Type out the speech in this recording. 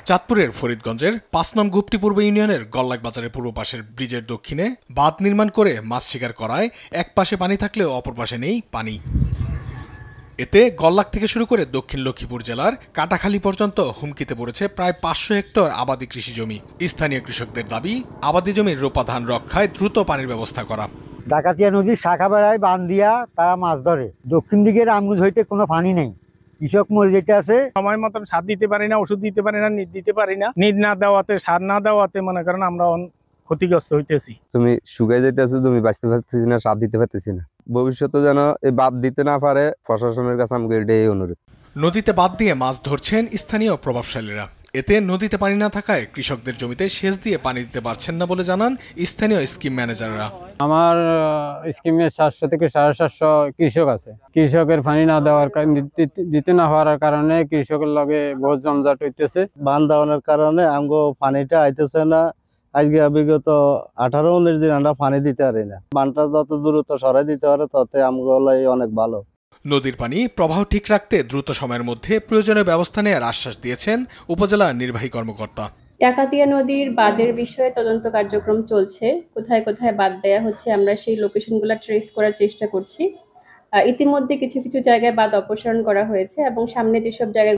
চাঁদপুরের ফরিদগঞ্জের ৫ নং গুপ্তি পূর্ব ইউনিয়নের গল্লাক বাজারের পূর্ব পাশের ব্রিজের দক্ষিণে বাঁধ নির্মাণ করে মাছ শিকার করায় এক পাশে পানি থাকলেও অপর পাশে নেই পানি। এতে গল্লাক থেকে শুরু করে দক্ষিণ লক্ষ্মীপুর জেলার কাটাখালী পর্যন্ত হুমকিতে পড়েছে প্রায় ৫০০ হেক্টর আবাদি কৃষি জমি। স্থানীয় কৃষকদের দাবি, আবাদি জমির রোপা ধান রক্ষায় দ্রুত পানির ব্যবস্থা করা। ডাকাতিয়া নদীর শাখা বেড়ায় বাঁধ দিয়া তারা মাছ ধরে। দক্ষিণ দিকের আমগুজ হইতে কোনো পানি নেই, কৃষক মরে যেতে আছে। সময় মতন সার দিতে পারি না, ওষুধ দিতে পারি না, নিট দিতে পারি না। নিট না দেওয়াতে, সার না দেওয়াতে মনে করেন আমরা ক্ষতিগ্রস্ত হইতেছি। তুমি শুকাই যাইতেছে, জমি বাঁচতে পারতেছি না, সার দিতে পারতেছি না। ভবিষ্যতে যেন এই বাদ দিতে না পারে, প্রশাসনের কাছে আমাকে এটাই অনুরোধ। নদীতে বাঁধ দিয়ে মাছ ধরছেন স্থানীয় প্রভাবশালীরা। এতে নদীতে পানি না থাকায় কৃষকদের জমিতে সেচ দিয়ে পানি দিতে পারছেন না বলে জানান স্থানীয় স্কিম ম্যানেজাররা। আমার স্কিমে 700 থেকে 750 কৃষক আছে। কৃষকের পানি না দেওয়ার দিতে না পারার কারণে কৃষকের লগে বহুত জমজট হইতেছে। বাঁধ দেওয়ার কারণে আমগো পানিটা আইতেছে না। আজকে বিগত 18-19 দিন আমরা পানি দিতে পারি না। বানটা যত দ্রুত সরাই দিতে পারে তত আমগো অনেক ভালো। নদীর পানি প্রবাহ ঠিক রাখতে দ্রুত সময়ের মধ্যে প্রয়োজনীয় ব্যবস্থা নেওয়ার আশ্বাস দিয়েছেন উপজেলা নির্বাহী কর্মকর্তা। ডাকাতিয়া নদীর বাঁধের বিষয়ে তদন্ত কার্যক্রম চলছে। কোথায় কোথায় বাঁধ দেয়া হচ্ছে আমরা সেই লোকেশনগুলো ট্রেস করার চেষ্টা করছি। ইতিমধ্যে কিছু কিছু জায়গায় বাঁধ অপসারণ করা হয়েছে এবং সামনে যেসব জায়গায়